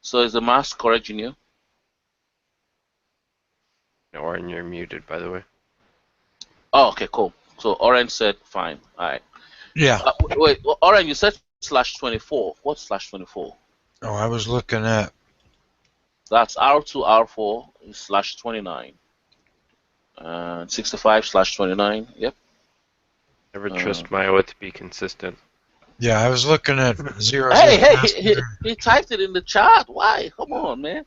So is the mask correct, Junior? Oren, you're muted, by the way. Oh, okay, cool. So Oren said fine. All right. Yeah. Wait, Oren, you said /24. What's /24? Oh, I was looking at. That's R2, R4 is /29. 65/29. Yep. Never trust Miowa to be consistent. Yeah, I was looking at zeros. Hey, he typed it in the chat. Why? Come on, man.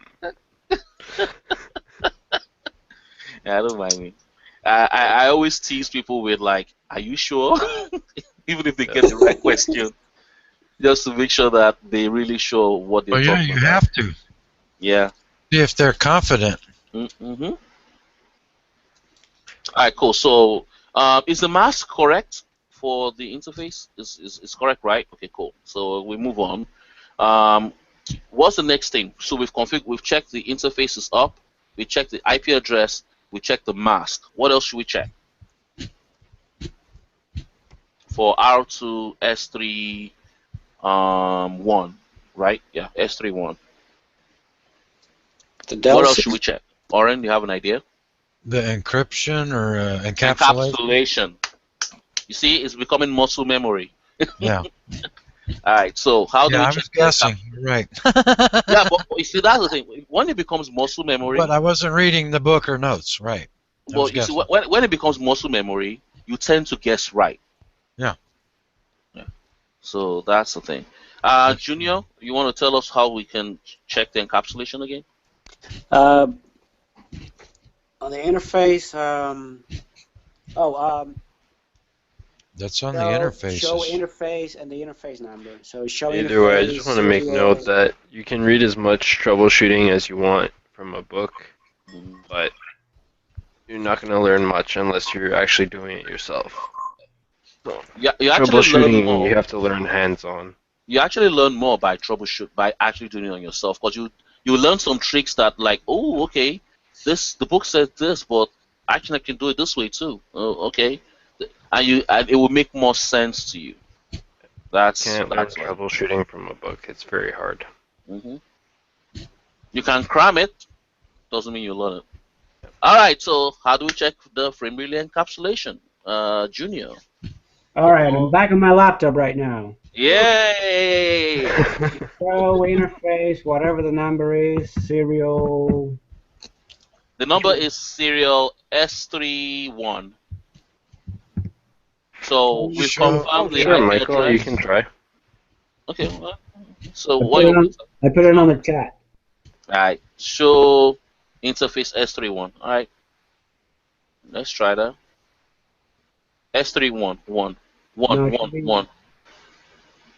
Yeah, don't mind me. I always tease people with like, "Are you sure?" Even if they get the right question, just to make sure that they really sure what they're Oh yeah, talking you about. have to. Yeah. See if they're confident. Mm-hmm. All right, cool. So, is the mask correct for the interface? Is correct, right? Okay, cool. So we move on. What's the next thing? So we've checked the interface is up. We checked the IP address. We checked the mask. What else should we check? For R2 S3 1, right? Yeah, S3 1. What else should we check? Oren, you have an idea? The encryption or encapsulation. Encapsulation. You see, it's becoming muscle memory. Yeah. All right. So how do we Yeah, I check was guessing. You're right. Yeah, but you see, that's the thing. When it becomes muscle memory, But I wasn't reading the book or notes. Right. I was you see, guessing. when it becomes muscle memory, you tend to guess right. Yeah. Yeah. So that's the thing. Junior, you want to tell us how we can check the encapsulation again? On the interface, That's on the interfaces. show interface and the interface number. So show Either interface. way, I just want to make note that you can read as much troubleshooting as you want from a book, but you're not going to learn much unless you're actually doing it yourself. So, you actually learn troubleshooting, more. you have to learn hands-on. You actually learn more by actually doing it on yourself, because you learn some tricks that like, oh, okay, the book says this, but actually I can do it this way too. Oh, okay, and it will make more sense to you. Can't learn troubleshooting from a book. It's very hard. Mm-hmm. You can cram it, doesn't mean you learn it. All right, so how do we check the frame-relay encapsulation, Junior? All right, I'm back on my laptop right now. Yay! Show interface, whatever the number is, serial. The number is serial S31. So we've confirmed the IP Michael, address. you can try. Okay. So I put it on the chat. All right. Show interface S31. All right. Let's try that. S31 1 1 1 1.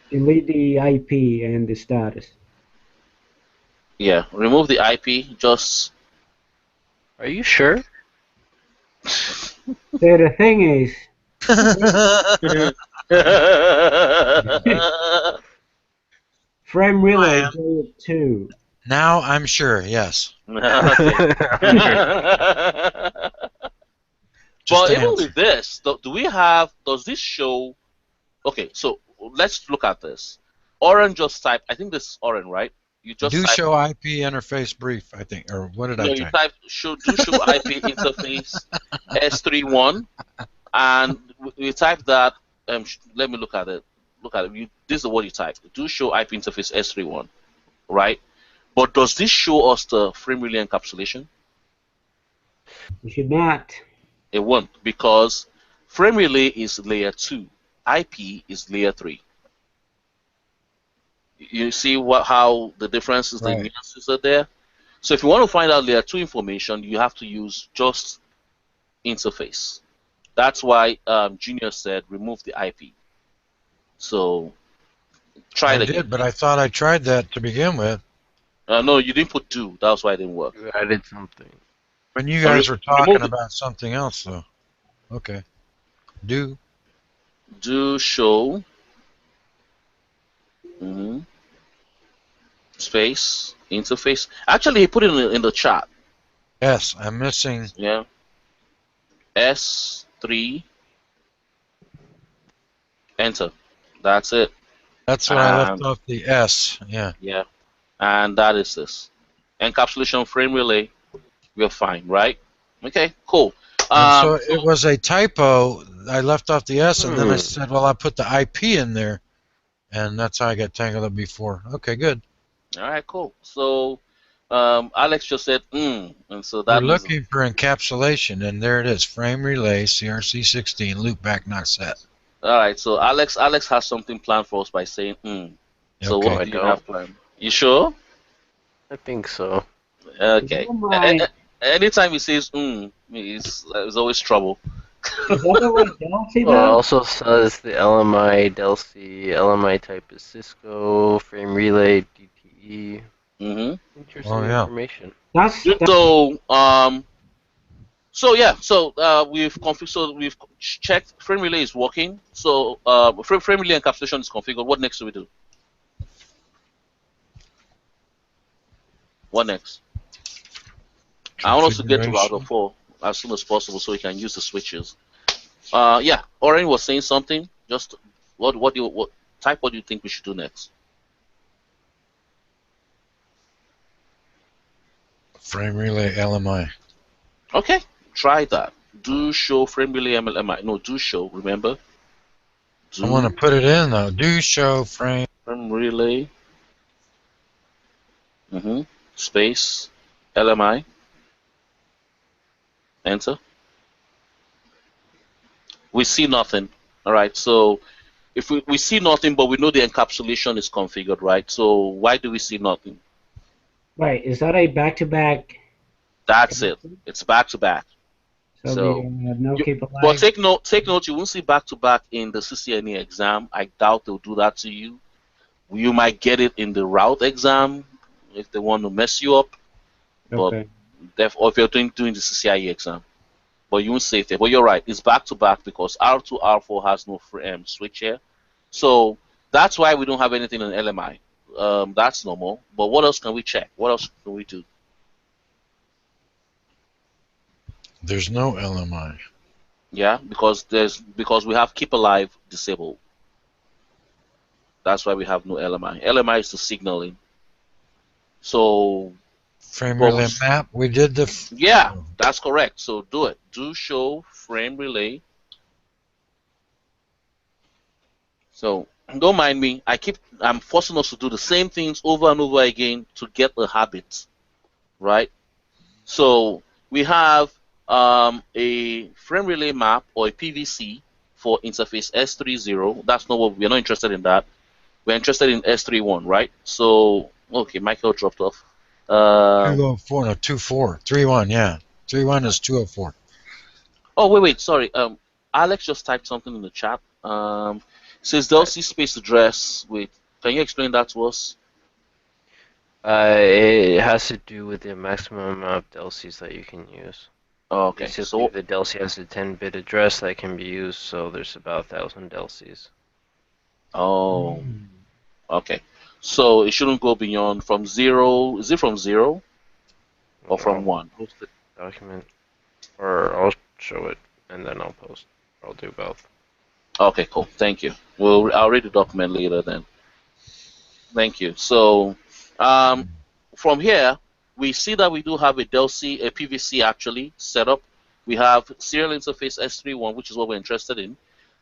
Delete the IP and the status. Yeah. Remove the IP. Just. Are you sure? So the thing is. Frame relay layer 2. Now I'm sure, yes. But even with this, does this show? Okay, so let's look at this. Oren just typed, I think this is Oren, right? You just do typed, show IP interface brief, I think, or what did I type? You typed show IP interface S31, and you type that. Let me look at it. This is what you typed. Do show IP interface S31, right? But does this show us the frame relay encapsulation? You should not. It won't, because frame relay is layer 2, IP is layer 3. You see how the differences, the nuances are there? So if you want to find out layer 2 information, you have to use just interface. That's why Junior said remove the IP. So try it again. I did, but I thought I tried that to begin with. No, you didn't put do. That's why it didn't work. You added something. When you guys were talking about something else, though. Okay. Do show. Space interface. Actually, he put it in the chat. Yes, I'm missing. Yeah. S3. Enter. That's it. That's where I left off the S. Yeah. Yeah. and that is this. Encapsulation frame relay, we're fine, right? Okay, cool. And so it was a typo. I left off the S, and then I Hmm. said, well, I put the IP in there, and that's how I got tangled up before. Okay, good. All right, cool. So Alex just said, and so We're that means, looking for encapsulation, and there it is. Frame relay, CRC16, loopback not set. all right. So Alex has something planned for us by saying, So Okay. what I do you don't. have planned? You sure? I think so. Okay. My, Anytime he says, it's always trouble. is that the right Delphi Well, it though? also says the LMI, Delphi, LMI type is Cisco, frame relay, DTE. Mm-hmm. Interesting Oh, yeah. information. That's So we've checked frame relay is working. So frame relay encapsulation is configured. What next do we do? What next? I want us to get to router Configuration. 4 as soon as possible so we can use the switches. Yeah, Oren was saying something. Just what do you think we should do next? Frame relay LMI. Okay, try that. Do show frame relay MLMI. No, do show. Remember, I want to do put it in, though. Do show frame. frame relay. Space LMI. Enter. We see nothing. All right. So if we see nothing, but we know the encapsulation is configured, right? So why do we see nothing? Wait, is that a back-to-back? That's it. It's back to back. So So the no keep alive. but take note. You won't see back to back in the CCNA exam. I doubt they'll do that to you. You might get it in the route exam if they want to mess you up. But Okay. or if you're doing the CCIE exam, but you won't see it there. But you're right. It's back to back because R2 R4 has no switch here. So that's why we don't have anything in LMI. That's normal. But what else can we check? What else can we do? There's no LMI. Yeah, because we have keep alive disabled. That's why we have no LMI. LMI is the signaling. So, Frame but relay map. We did the. yeah, that's correct. So do it. Do show frame relay. So don't mind me. I'm forcing us to do the same things over and over again to get a habit, right? So we have a frame relay map or a PVC for interface S30. That's not what we're not interested in. That we're interested in S31, right? So okay, Michael dropped off. 204, no, 24. 31, yeah. 31 is 204. Oh wait, sorry. Alex just typed something in the chat. Says Delcy space address. Wait, can you explain that to us? It has to do with the maximum amount of Delcies that you can use. Oh, okay, Basically, so the Delcy has a 10-bit address that can be used, so there's about 1,000 Delcies. oh, okay. So it shouldn't go beyond from 0. Is it from 0 or from I'll 1? post the document, or I'll show it, and then I'll post. I'll do both. Okay, cool. Thank you. I'll read the document later then. Thank you. So, from here, we see that we do have a Delcy, a PVC actually set up. We have serial interface S31, which is what we're interested in.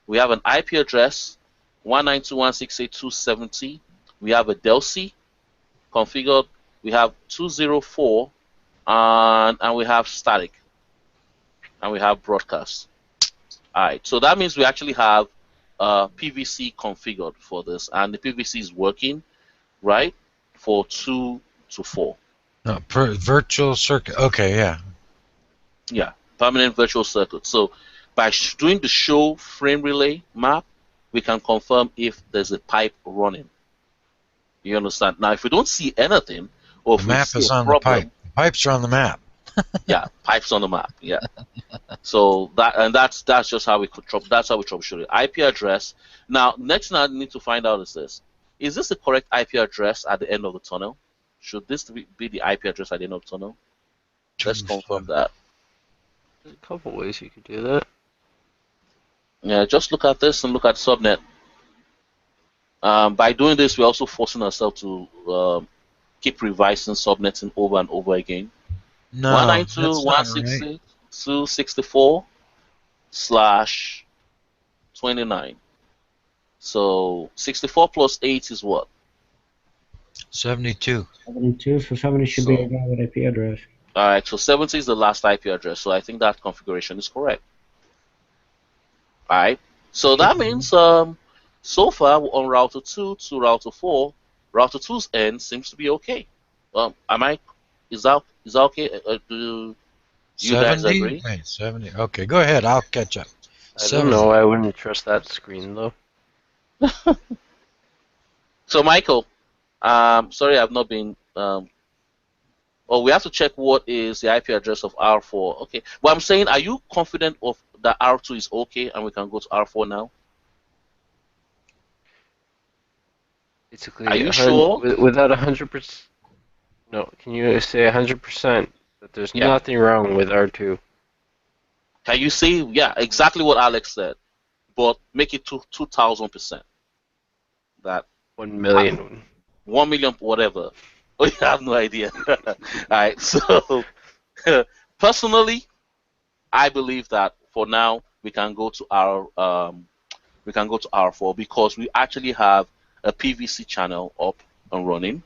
We have an IP address 192.168.270. We have a Delcy configured. We have 204, and we have static, and we have broadcast. All right, so that means we actually have PVC configured for this, and the PVC is working, right, for 2 to 4. No, virtual circuit. Okay, yeah. Yeah, permanent virtual circuit. So by doing the show frame relay map, we can confirm if there's a pipe running. You understand? Now, if we don't see anything, or The if we map see is a on the problem, pipe. The pipes are on the map. yeah, pipes on the map. Yeah. So that's just how we that's how we troubleshoot it. IP address. Now, next thing I need to find out is this: is this the correct IP address at the end of the tunnel? Should this be the IP address at the end of the tunnel? Let's confirm that. There's a couple ways you could do that. Yeah, just look at this and look at subnet. By doing this, we're also forcing ourselves to keep revising subnetting over and over again. No, that's not right. 192.168.264/29. So 64 plus 8 is what? 72. 72, so 70 should be a valid IP address. Alright, so 70 is the last IP address, so I think that configuration is correct. Alright, so that means so far on router 2 to router 4, router 2's end seems to be okay. Is that okay? Do you guys 70? agree? Wait, 70. Okay, go ahead. I'll catch up. I don't know. I wouldn't trust that screen though. So Michael, sorry I've not been. We have to check what is the IP address of R4. Okay, well I'm saying, are you confident of that R2 is okay and we can go to R4 now? Basically, are you sure? Without 100%. No, can you say 100% that there's nothing wrong with R2? Can you say, yeah, exactly what Alex said, but make it to 2,000%? That 1 million. 1 million, whatever. Oh, you have no idea. All right. So, personally, I believe that for now we can go to R4 because we actually have a PVC channel up and running,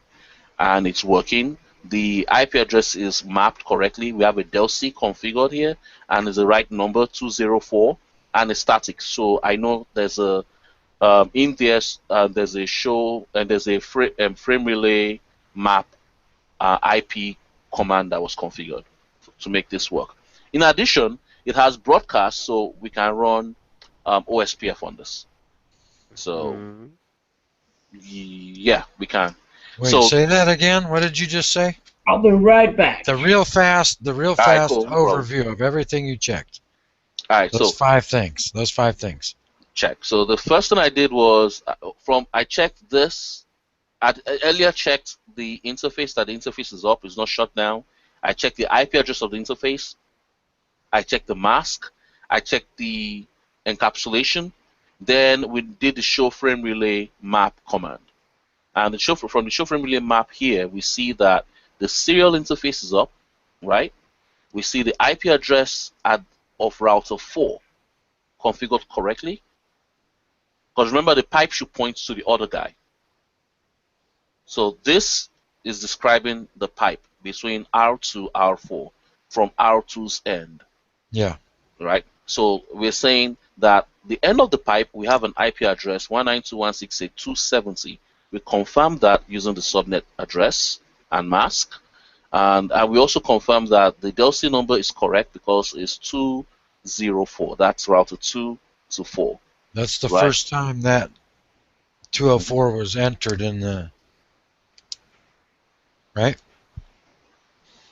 and it's working. The IP address is mapped correctly. We have a Del C configured here, and it's the right number 204, and it's static. So I know there's a in there there's a show and there's a frame relay map IP command that was configured to make this work. In addition, it has broadcast, so we can run OSPF on this. So yeah, we can. Wait, so say that again. What did you just say? I'll be right back. The real fast cool, overview of everything you checked. All right, Those 5 things. Those 5 things. Check. So the first thing I did was I checked this. I earlier checked the interface, that the interface is up, it's not shut down. I checked the IP address of the interface. I checked the mask. I checked the encapsulation. Then we did the show frame relay map command. And from the show frame relay map here, we see that the serial interface is up, right? We see the IP address of router 4 configured correctly. Because remember, the pipe should point to the other guy. So this is describing the pipe between R2, R4 from R2's end. Yeah. Right? So we're saying that the end of the pipe, we have an IP address 192.168.270. We confirm that using the subnet address and mask. And we also confirm that the Del C number is correct because it's 204. That's router 2 to 4. That's the first time that 204 was entered in the... Right?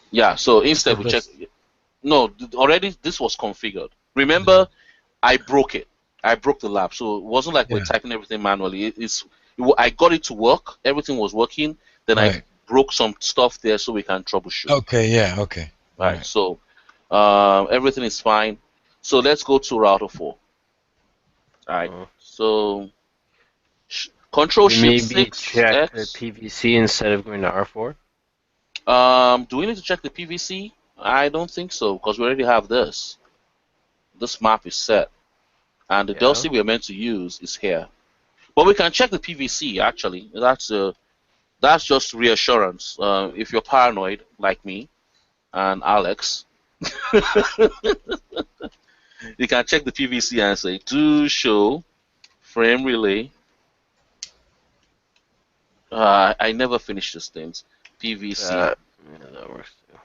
Yeah, so instead we check... No, already this was configured. Remember, I broke it. I broke the lab, so it wasn't like we're typing everything manually. I got it to work. Everything was working. Then I broke some stuff there so we can troubleshoot. Okay, yeah, okay. Right. So everything is fine. So let's go to router 4. All right. So Control Shift 6 check the PVC instead of going to R4. Do we need to check the PVC? I don't think so because we already have this. This map is set, and the Del C we are meant to use is here. But we can check the PVC actually. That's just reassurance. If you're paranoid like me and Alex, you can check the PVC and say, do show frame relay. I never finish these things. PVC. Yeah, that works too.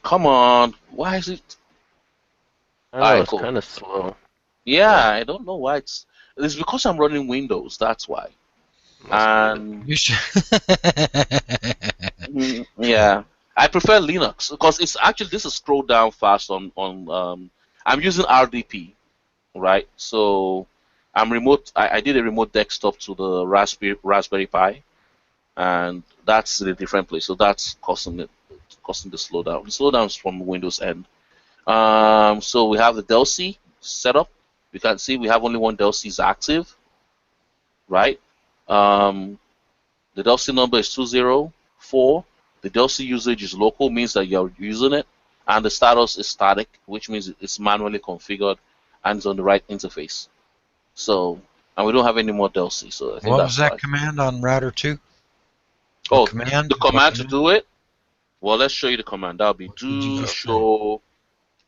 Come on. Why is it? It's kind of slow. Yeah, I don't know why it's because I'm running Windows. That's why. And you should. Yeah, I prefer Linux because it's actually this is scroll down fast on I'm using RDP, right? So I'm remote. I did a remote desktop to the Raspberry Pi, and that's in a different place. So that's causing the slowdown. The slowdown is from Windows end. So we have the Del C set up. You can see we have only one Del C is active, right? The DLC number is 204. The DLC usage is local, means that you're using it, and the status is static, which means it's manually configured and it's on the right interface. So, and we don't have any more DLC, so I think What that's was that fine. command on router 2? Oh, command? the command to do it? Well, let's show you the command. That'll be did you do just show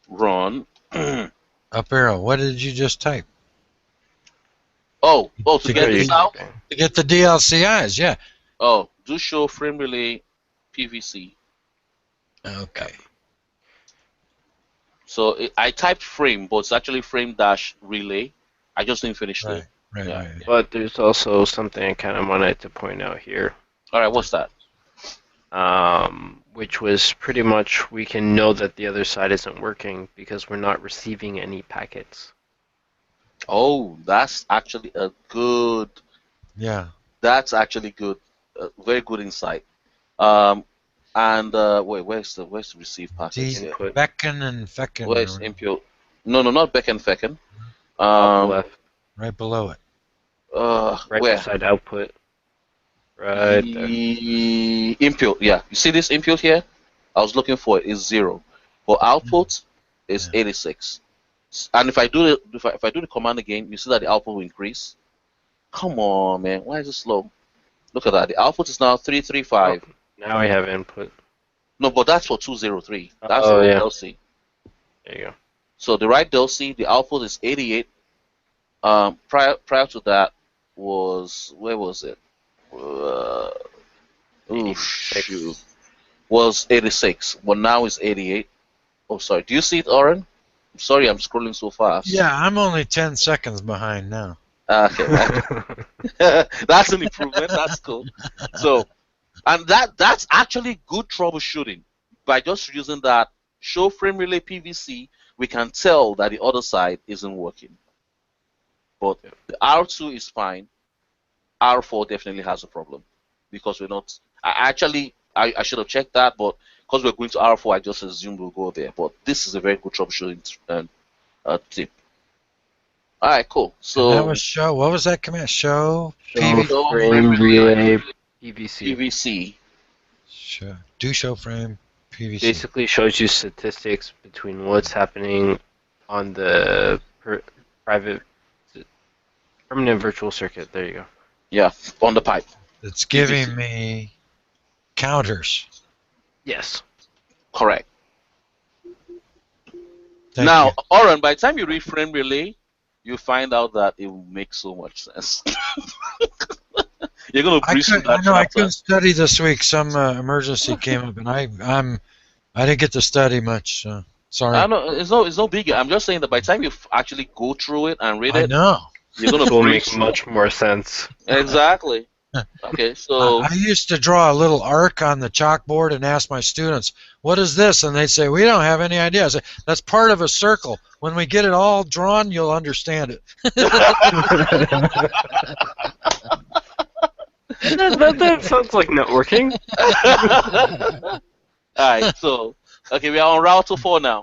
run. Up arrow. What did you just type? To To get get this the- out? To get the DLCIs, yeah. Oh, do show frame relay PVC. Okay. So I typed frame, but it's actually frame dash relay. I just didn't finish Right, right, yeah. right. But there's also something I kind of wanted to point out here, All right, what's that? which was pretty much we can know that the other side isn't working because we're not receiving any packets. Oh, that's actually a good. Yeah. That's actually good. Very good insight. Wait, where's the receive packets See, here? Input. Beckon and Feckin. Where's are input? No, not Beck and Fecken. Top left, right below it. right Where? beside output. Right there. Input, yeah. You see this input here? I was looking for it. Is 0. But output is 86. And if I do the command again, you see that the output will increase. Come on, man. Why is it slow? Look at that. The output is now 335. Now we have input. No, but that's for 203. That's Oh, the yeah. DLC. There you go. So the right DLC, the output is 88. Prior to that was, where was it? Shoot. Was 86. But now it's 88. Oh, sorry. Do you see it, Oren? I'm sorry, I'm scrolling so fast. Yeah, I'm only 10 seconds behind now. Okay. That's an improvement. That's cool. So, and that's actually good troubleshooting. By just using that show frame relay PVC, we can tell that the other side isn't working. But the R2 is fine. R4 definitely has a problem because we're not. I should have checked that, but because we're going to R4, I just assumed we'll go there. But this is a very good troubleshooting tip. All right, cool. So And that was show. What was that command? Show Show frame relay PVC. PVC. Show. Do show frame PVC. Basically shows you statistics between what's happening on the private permanent virtual circuit. There you go. Yeah, on the pipe. It's giving me counters. Yes. Correct. Thank Now, you. Oren, by the time you read frame relay, you find out that it will make so much sense. You're gonna breeze through that I chapter. couldn't study this week. Some emergency came up, and I didn't get to study much. So sorry. I know it's no biggie. I'm just saying that by the time you actually go through it and read I it, know. you're gonna It will breeze make through. much more sense. Exactly. Okay, so I used to draw a little arc on the chalkboard and ask my students, "What is this?" And they'd say, "We don't have any idea." I say, "That's part of a circle. When we get it all drawn, you'll understand it." that sounds like networking. all right. So okay, we are on route to 4 now.